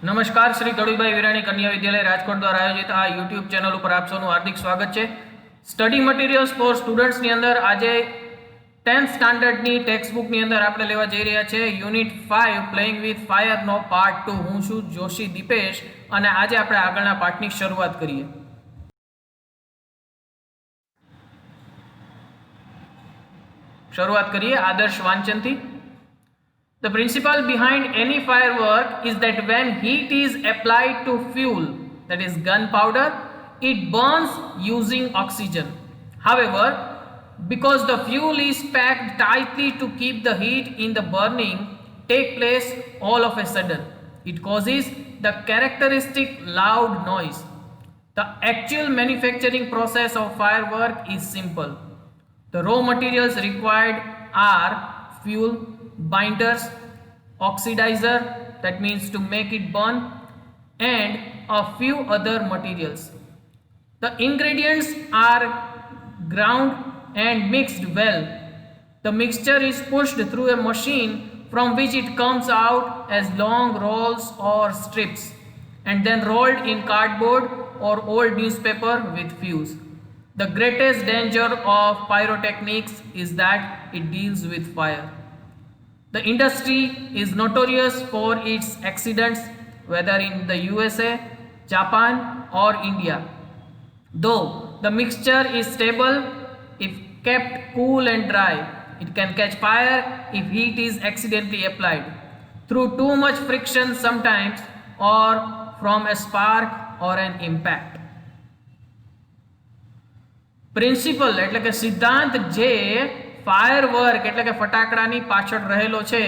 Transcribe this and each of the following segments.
નમસ્કાર, શ્રી ગળુભાઈ વિરાણી કન્યા વિદ્યાલય રાજકોટ દ્વારા આયોજિત આ યુટ્યુબ ચેનલ ઉપર આપ સૌનું હાર્દિક સ્વાગત છે. સ્ટડી મટીરિયલ્સ ફોર સ્ટુડન્ટ્સની અંદર આજે 10th સ્ટાન્ડર્ડની ટેક્સ્ટ બુકની અંદર આપણે લેવા જઈ રહ્યા છે યુનિટ 5 પ્લેઇંગ વિથ ફાયરનો પાર્ટ 2. હું છું જોશી દીપેશ અને આજે આપણે આગળના પાઠની શરૂઆત કરીએ. આદર્શ વાંચનથી. The principle behind any firework is that when heat is applied to fuel, that is gunpowder, it burns using oxygen. However, because the fuel is packed tightly to keep the heat in the burning take place all of a sudden, it causes the characteristic loud noise. The actual manufacturing process of firework is simple. The raw materials required are fuel, binders, oxidizer, that means to make it burn, and a few other materials. The ingredients are ground and mixed well. The mixture is pushed through a machine from which it comes out as long rolls or strips and then rolled in cardboard or old newspaper with fuse. The greatest danger of pyrotechnics is that it deals with fire. The industry is notorious for its accidents, whether in the USA, Japan, or India. Though the mixture is stable, if kept cool and dry, it can catch fire if heat is accidentally applied through too much friction sometimes, or from a spark or an impact. Principal એટલે કે સિદ્ધાંત જે firework એટલે કે ફટાકડાની પાછળ રહેલો છે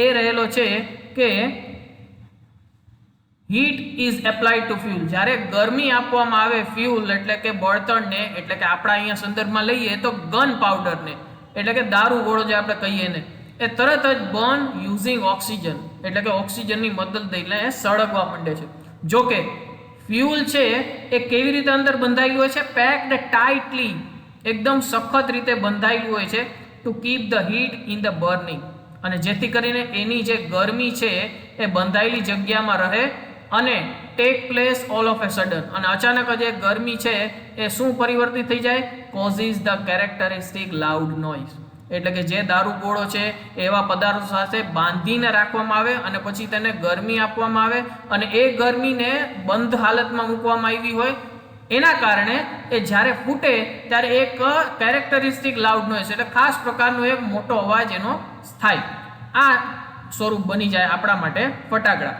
એ રહેલો છે કે heat is applied to fuel. જ્યારે ગરમી આપવામાં આવે ફ્યુલ એટલે કે બળતણને, એટલે કે આપણા અહીંયા સંદર્ભમાં લઈએ તો ગન પાવડરને એટલે કે દારૂ ગોળો જે આપણે કહીએ ને, એ તરત જ બર્ન યુઝિંગ ઓક્સિજન એટલે કે ઓક્સિજનની મદદ લઈને એ સળગવા માંડે છે. જોકે ફ્યુલ છે એ કેવી રીતે અંદર બંધાયેલું હોય છે? પેક્ડ ટાઇટલી, એકદમ સખત રીતે બંધાયેલું હોય છે to keep the heat in the burning, અને જેથી કરીને એની જે ગરમી છે એ બંધાયેલી જગ્યામાં રહે અને take place all of a sudden, અને અચાનક જ એ ગરમી છે એ શું પરિવર્તિત થઈ જાય? Causes the characteristic loud noise. એટલે કે જે દારૂ ગોળો છે એવા પદાર્થો સાથે બાંધીને રાખવામાં આવે અને પછી તેને ગરમી આપવામાં આવે અને એ ગરમીને બંધ હાલતમાં મૂકવામાં આવી હોય, એના કારણે એ જ્યારે ફૂટે ત્યારે એક કેરેક્ટરિસ્ટિક લાઉડ નોઇઝ એટલે ખાસ પ્રકારનો એક મોટો અવાજ એનો થાય. આ સ્વરૂપ બની જાય આપણા માટે ફટાકડા.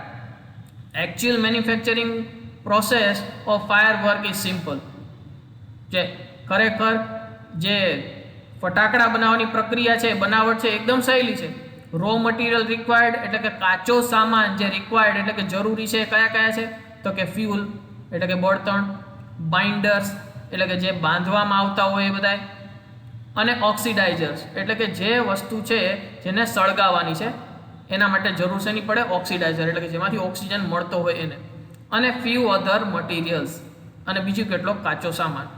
Actual manufacturing process of firework is simple. જે ખરેખર જે ફટાકડા બનાવવાની પ્રક્રિયા છે, બનાવટ છે, એકદમ સહેલી છે. રો મટીરિયલ રિક્વાયર્ડ એટલે કે કાચો સામાન જે રિક્વાયર્ડ એટલે કે જરૂરી છે કયા કયા છે? તો કે ફ્યુલ એટલે કે બળતણ, બાઇન્ડર્સ એટલે કે જે બાંધવામાં આવતા હોય એ બધા, અને ઓક્સિડાઇઝર્સ એટલે કે જે વસ્તુ છે જેને સળગાવવાની છે એના માટે જરૂર છે નહીં પડે ઓક્સિડાઇઝર એટલે કે જેમાંથી ઓક્સિજન મળતો હોય એને, અને ફ્યુ અધર મટીરિયલ્સ અને બીજું કેટલોક કાચો સામાન.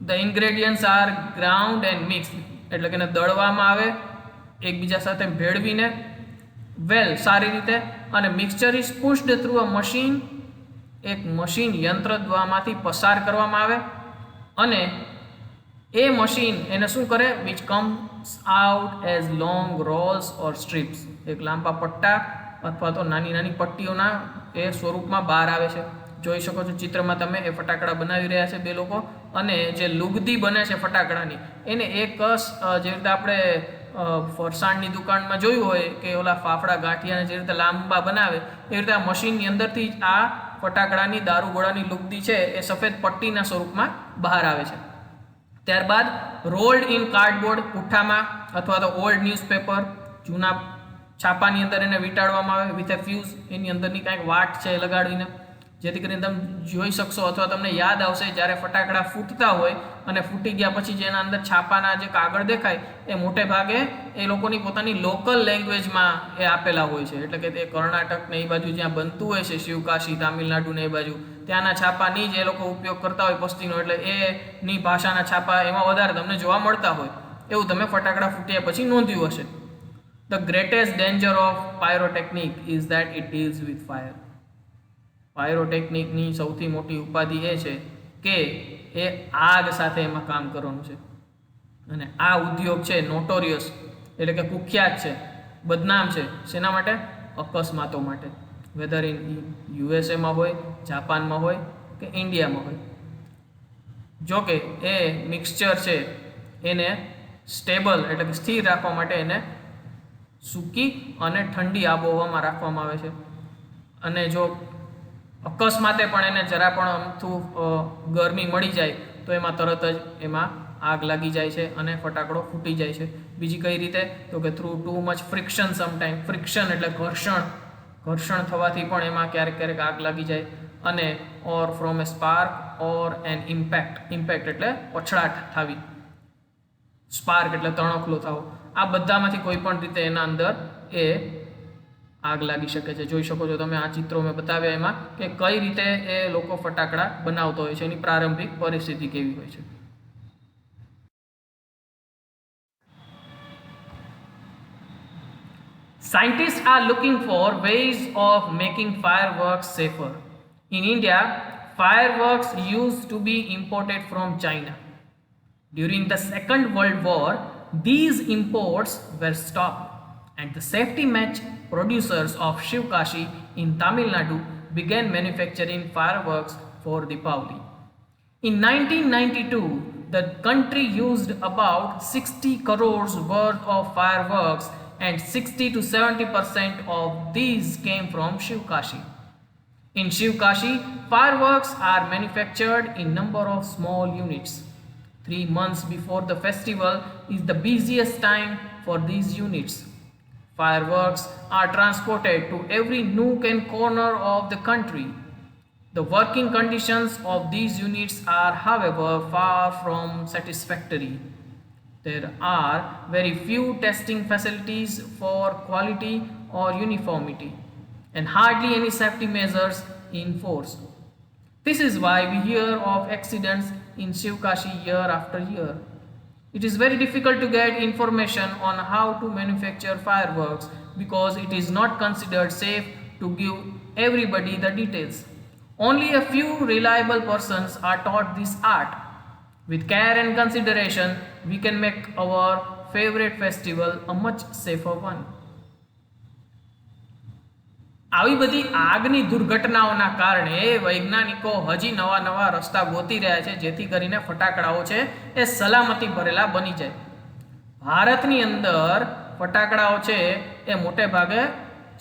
The ingredients are ground and mix એટલે કે એને દળવામાં આવે એકબીજા સાથે ભેળવીને વેલ સારી રીતે, અને mixture is pushed through a machine, એક મશીન યંત્ર દ્વારામાંથી પસાર કરવામાં આવે અને એ મશીન એને શું કરે? Which comes out as long Rolls or strips, એક લાંબા પટ્ટા અથવા તો નાની નાની પટ્ટીઓના એ સ્વરૂપમાં બહાર આવે છે. જોઈ શકો છો ચિત્રમાં તમે, એ ફટાકડા બનાવી રહ્યા છે બે લોકો, અને જે લુગદી બને છે ફટાકડાની એને એક જે રીતે આપણે ફરસાણની દુકાનમાં જોયું હોય કે ઓલા ફાફડા ગાંઠિયાને જે રીતે લાંબા બનાવે એ રીતે આ મશીનની અંદરથી જ આ ફટાકડાની દારૂગોળાની લુગદી છે એ સફેદ પટ્ટીના સ્વરૂપમાં બહાર આવે છે. ત્યારબાદ રોલ્ડ ઇન કાર્ડબોર્ડ, પુઠ્ઠામાં અથવા તો ઓલ્ડ ન્યૂઝપેપર, જૂના છાપાની અંદર એને વીંટાળવામાં આવે વિથ એ ફ્યુઝ, એની અંદરની કાંઈક વાટ છે લગાડીને, જેથી કરીને તમે જોઈ શકશો અથવા તમને યાદ આવશે જ્યારે ફટાકડા ફૂટતા હોય અને ફૂટી ગયા પછી જેના અંદર છાપાના જે કાગળ દેખાય એ મોટે ભાગે એ લોકોની પોતાની લોકલ લેંગ્વેજમાં એ આપેલા હોય છે. એટલે કે તે કર્ણાટક ને એ બાજુ જ્યાં બનતું હોય છે, શિવકાશી, તામિલનાડુ ને એ બાજુ, ત્યાંના છાપાની જ એ લોકો ઉપયોગ કરતા હોય પસ્તીનો, એટલે એની ભાષાના છાપા એમાં વધારે તમને જોવા મળતા હોય. એવું તમે ફટાકડા ફૂટ્યા પછી નોંધ્યું હશે. The greatest danger of pyrotechnic is that it deals with fire. પાયરોટેકનિકની સૌથી મોટી ઉપાધિ એ છે કે એ આગ સાથે એમાં કામ કરવાનું છે. અને આ ઉદ્યોગ છે નોટોરિયસ એટલે કે કુખ્યાત છે, બદનામ છે. શેના માટે? અકસ્માતો માટે. વેધર ઇન યુએસએમાં હોય, જાપાનમાં હોય કે ઇન્ડિયામાં હોય. જોકે એ મિક્સચર છે એને સ્ટેબલ એટલે કે સ્થિર રાખવા માટે એને સૂકી અને ઠંડી આબોહવામાં રાખવામાં આવે છે. અને જો અકસ્માતે પણ એને જરા પણ અમથું ગરમી મળી જાય તો એમાં તરત જ એમાં આગ લાગી જાય છે અને ફટાકડો ફૂટી જાય છે. બીજી કઈ રીતે? તો કે through too much friction. Sometime friction એટલે ઘર્ષણ થવાથી પણ એમાં ક્યારેક ક્યારેક આગ લાગી જાય. અને or from a spark or an impact એટલે પછડાટ થવી, સ્પાર્ક એટલે તણખલો થવો. આ બધામાંથી કોઈ પણ રીતે એના અંદર એ આગ લાગી શકે છે. જોઈ શકો છો તમે આ ચિત્રો મેં બતાવ્યા એમાં કે કઈ રીતે એ લોકો ફટાકડા બનાવતો હોય છે, એની પ્રારંભિક પરિસ્થિતિ કેવી હોય છે. Scientists are looking for ways of making fireworks safer. In India, fireworks used to be imported from China. During the Second World War, these imports were stopped, and the safety match producers of Shivkashi in Tamil Nadu began manufacturing fireworks for Deepavali. In 1992, the country used about 60 crores worth of fireworks, and 60 to 70% of these came from Shivkashi. In Shivkashi, fireworks are manufactured in number of small units. 3 months before the festival is the busiest time for these units. Fireworks are transported to every nook and corner of the country. The working conditions of these units are, however, far from satisfactory. There are very few testing facilities for quality or uniformity, and hardly any safety measures in force. This is why we hear of accidents in Shivkashi year after year. It is very difficult to get information on how to manufacture fireworks because it is not considered safe to give everybody the details. Only a few reliable persons are taught this art. With care and consideration, we can make our favorite festival a much safer one. આવી બધી આગની દુર્ઘટનાઓના કારણે વૈજ્ઞાનિકો હજી નવા રસ્તા ગોતી રહ્યા છે જેથી કરીને ફટાકડાઓ છે એ સલામતી ભરેલા બની જાય. ભારતની અંદર ફટાકડાઓ છે એ મોટે ભાગે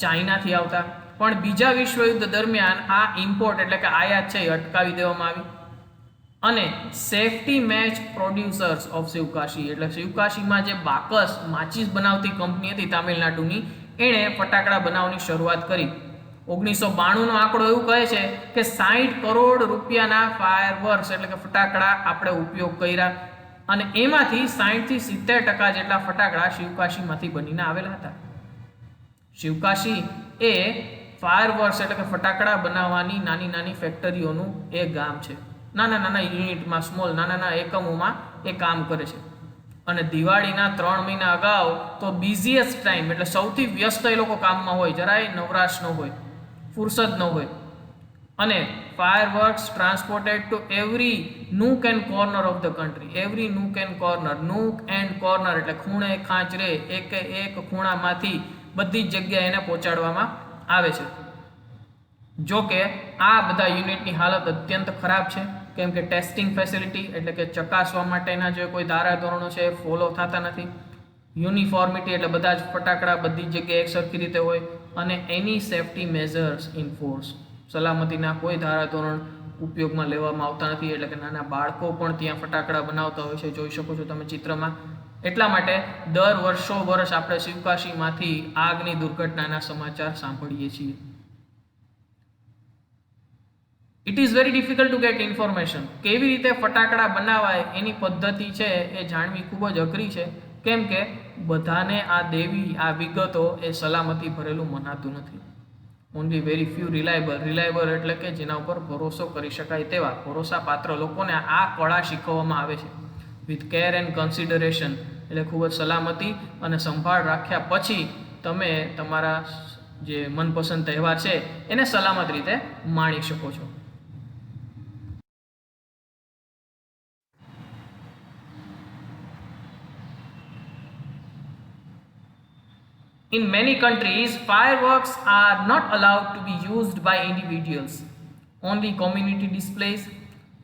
ચાઇનાથી આવતા, પણ બીજા વિશ્વયુદ્ધ દરમિયાન આ ઇમ્પોર્ટ એટલે કે આયાત છે એ અટકાવી દેવામાં આવી. અને safety match producers of Sivakasi એટલે શિવકાશીમાં જે બાકસ માચીસ બનાવતી કંપની હતી તામિલનાડુની, એણે ફટાકડા બનાવવાની શરૂઆત કરી. 1992નો આંકડો એવું કહે છે કે 60 કરોડ રૂપિયાના ફાયરવર્ક્સ એટલે કે ફટાકડા આપણે ઉપયોગ કર્યા, અને એમાંથી 60 થી 70% જેટલા ફટાકડા શિવકાશીમાંથી બનીને આવેલા હતા. શિવકાશી એ ફાયરવર્ક્સ એટલે કે ફટાકડા બનાવવાની નાની ફેક્ટરીઓનું એ ગામ છે. નાના યુનિટમાં, સ્મોલ નાના એકમોમાં એ કામ કરે છે. અને દિવાળીના 3 મહિના અગાઉ તો બિઝીએસ્ટ ટાઈમ એટલે સૌથી વ્યસ્ત એ લોકો કામમાં હોય, જરાય નવરાશ ન હોય, ફુરસદ ન હોય. અને fireworks transported to every nook and corner of the country. Every nook and corner એટલે ખૂણે ખાંચરે એક ખૂણામાંથી બધી જ જગ્યાએ એને પહોંચાડવામાં આવે છે. જો કે આ બધા યુનિટની હાલત અત્યંત ખરાબ છે, કેમ કે ટેસ્ટિંગ ફેસિલિટી એટલે કે ચકાસવા માટેના જે કોઈ ધારાધોરણો છે એ ફોલો થતા નથી. યુનિફોર્મિટી એટલે બધા જ ફટાકડા બધી જગ્યાએ એક સરખી રીતે હોય. અને એની સેફટી મેઝર્સ ઇન ફોર્સ, સલામતીના કોઈ ધારાધોરણ ઉપયોગમાં લેવામાં આવતા નથી. એટલે કે નાના બાળકો પણ ત્યાં ફટાકડા બનાવતા હોય છે, જોઈ શકો છો તમે ચિત્રમાં. એટલા માટે દર વર્ષો આપણે શિવકાશીમાંથી આગની દુર્ઘટનાના સમાચાર સાંભળીએ છીએ. It is very difficult to gate information. કેવી રીતે ફટાકડા બનાવાય એની પદ્ધતિ છે એ જાણવી ખૂબ જ અઘરી છે, કેમ કે બધાને આ વિગતો એ સલામતી ભરેલું મનાતું નથી. ઓનલી વેરી ફ્યુ રિલાયબલ એટલે કે જેના ઉપર ભરોસો કરી શકાય તેવા ભરોસાપાત્ર લોકોને આ કળા શીખવવામાં આવે છે. વિથ કેર એન્ડ કન્સિડરેશન એટલે ખૂબ જ સલામતી અને સંભાળ રાખ્યા પછી તમે તમારા જે મનપસંદ તહેવાર છે એને સલામત રીતે માણી શકો છો. In many countries, fireworks are not allowed to be used by individuals. Only community displays,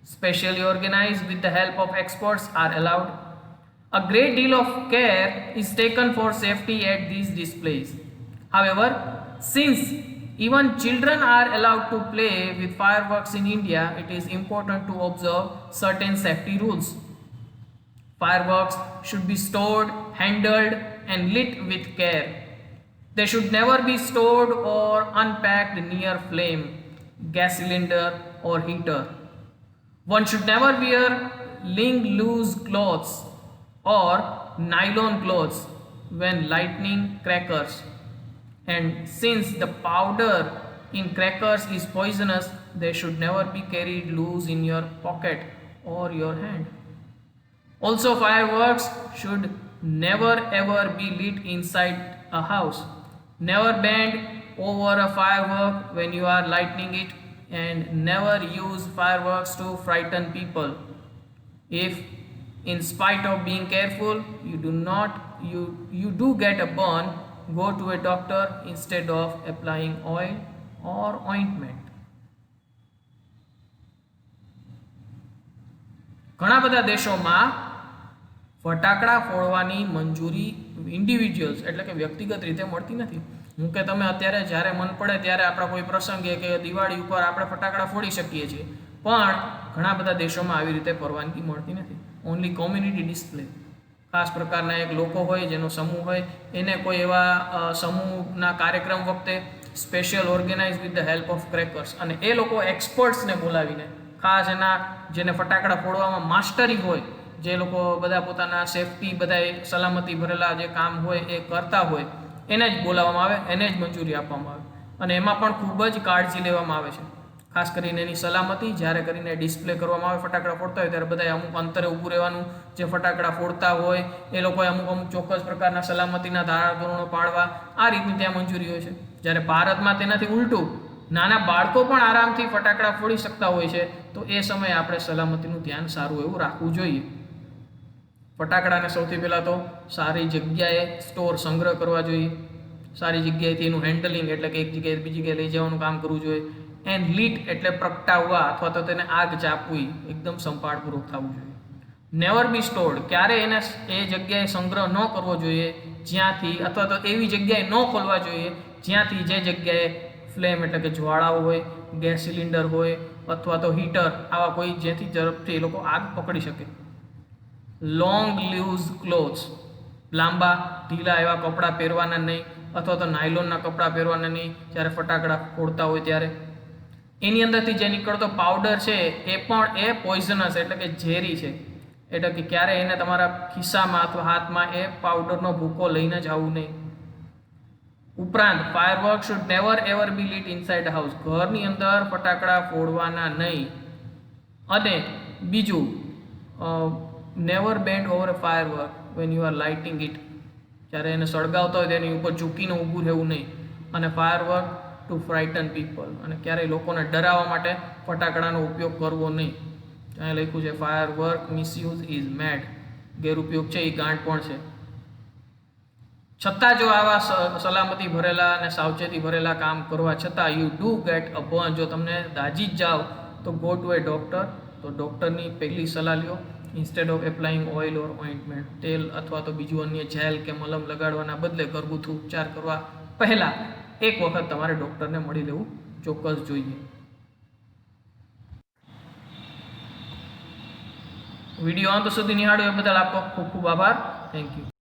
specially organized with the help of experts, are allowed. A great deal of care is taken for safety at these displays. However, since even children are allowed to play with fireworks in India, it is important to observe certain safety rules. Fireworks should be stored, handled, and lit with care. They should never be stored or unpacked near flame, gas cylinder, or heater. One should never wear loose clothes or nylon clothes when lighting crackers. And since the powder in crackers is poisonous, they should never be carried loose in your pocket or your hand. Also, fireworks should never ever be lit inside a house. Never bend over a firework when you are lighting it, and never use fireworks to frighten people. If in spite of being careful you do get a burn, go to a doctor instead of applying oil or ointment. ઘણા બધા દેશોમાં ફટાકડા ફોડવાની મંજૂરી individuals એટલે કે વ્યક્તિગત રીતે મળતી નથી. હું કે તમે અત્યારે જ્યારે મન પડે ત્યારે આપણા કોઈ પ્રસંગે કે દિવાળી ઉપર આપણે ફટાકડા ફોડી શકીએ છીએ, પણ ઘણા બધા દેશોમાં આવી રીતે પરવાનગી મળતી નથી. ઓનલી કોમ્યુનિટી ડિસ્પ્લે, ખાસ પ્રકારના એક લોકો હોય જેનો સમૂહ હોય એને કોઈ એવા સમૂહના કાર્યક્રમ વખતે special organise with the help of crackers, અને એ લોકો એક્સપર્ટ્સને બોલાવીને ખાસ એના જેને ફટાકડા ફોડવામાં માસ્ટરી હોય, જે લોકો બધા પોતાના સેફટી બધા સલામતી ભરેલા જે કામ હોય એ કરતા હોય એને જ બોલાવવામાં આવે, એને જ મંજૂરી આપવામાં આવે. અને એમાં પણ ખૂબ જ કાળજી લેવામાં આવે છે, ખાસ કરીને એની સલામતી. જ્યારે કરીને ડિસ્પ્લે કરવામાં આવે ફટાકડા ફોડતા હોય ત્યારે બધાએ અમુક અંતરે ઊભું રહેવાનું, જે ફટાકડા ફોડતા હોય એ લોકોએ અમુક ચોક્કસ પ્રકારના સલામતીના ધારાધોરણો પાળવા, આ રીતની ત્યાં મંજૂરી હોય છે. જ્યારે ભારતમાં તેનાથી ઉલટું, નાના બાળકો પણ આરામથી ફટાકડા ફોડી શકતા હોય છે, તો એ સમયે આપણે સલામતીનું ધ્યાન સારું એવું રાખવું જોઈએ. ફટાકડાને સૌથી પહેલાં તો સારી જગ્યાએ સંગ્રહ કરવા જોઈએ. સારી જગ્યાએથી એનું હેન્ડલિંગ એટલે કે એક જગ્યાએ બીજી જગ્યાએ લઈ જવાનું કામ કરવું જોઈએ. એન્ડ લીટ એટલે પ્રગટાવવા અથવા તો તેને આગ ચાપવી એકદમ સંભાળપૂર્વક થવું જોઈએ. નેવર બી સ્ટોર્ડ, ક્યારે એને એ જગ્યાએ સંગ્રહ ન કરવો જોઈએ જ્યાંથી, અથવા તો એવી જગ્યાએ ન ખોલવા જોઈએ જ્યાંથી જે જગ્યાએ ફ્લેમ એટલે કે જ્વાળાઓ હોય, ગેસ સિલિન્ડર હોય અથવા તો હીટર, આવા કોઈ જેથી ઝડપથી એ લોકો આગ પકડી શકે. લોંગ લૂઝ ક્લોથ્સ, લાંબા ઢીલા એવા કપડાં પહેરવાના નહીં, અથવા તો નાયલોનના કપડાં પહેરવાના નહીં જ્યારે ફટાકડા ફોડતા હોય ત્યારે. એની અંદરથી જે નીકળતો પાવડર છે એ પણ એ પોઈઝનસ એટલે કે ઝેરી છે, એટલે કે ક્યારે એને તમારા ખિસ્સામાં અથવા હાથમાં એ પાવડરનો ભૂકો લઈને જ આવવું નહીં. ઉપરાંત firework should never ever be lit inside house, ઘરની અંદર ફટાકડા ફોડવાના નહીં. અને બીજું, never bend over a firework when you are lighting it, જ્યારે એને સળગાવતા હોય તેની ઉપર ઝૂકીને ઊભું રહેવું નહીં. અને ફાયરવર્ક ટુ ફ્રાઇટન પીપલ, અને ક્યારેય લોકોને ડરાવવા માટે ફટાકડાનો ઉપયોગ કરવો નહીં. ત્યાં લખ્યું છે ફાયરવર્ક મિસયુઝ ઇઝ મેડ, ગેરઉપયોગ છે એ ગાંઠપણ છે. છતાં જો આવા સલામતી ભરેલા અને સાવચેતી ભરેલા કામ કરવા છતાં you do get a burn, જો તમને દાજી જ જાઓ તો ગો ટુ એ ડૉક્ટર. તો ડૉક્ટરની પહેલી સલાહ લ્યો instead of applying oil or ointment. તેલ અથવા તો બીજું અન્ય જેલ કે મલમ લગાડવાના બદલે ઘરગથ્થુ ઉપચાર કરવા પહેલાં એક વખત તમારે ડૉક્ટરને મળી લેવું ચોક્કસ જોઈએ. વિડીયો અંત સુધી નિહાળ્યો એ બદલ આપનો ખૂબ ખૂબ આભાર. Thank you.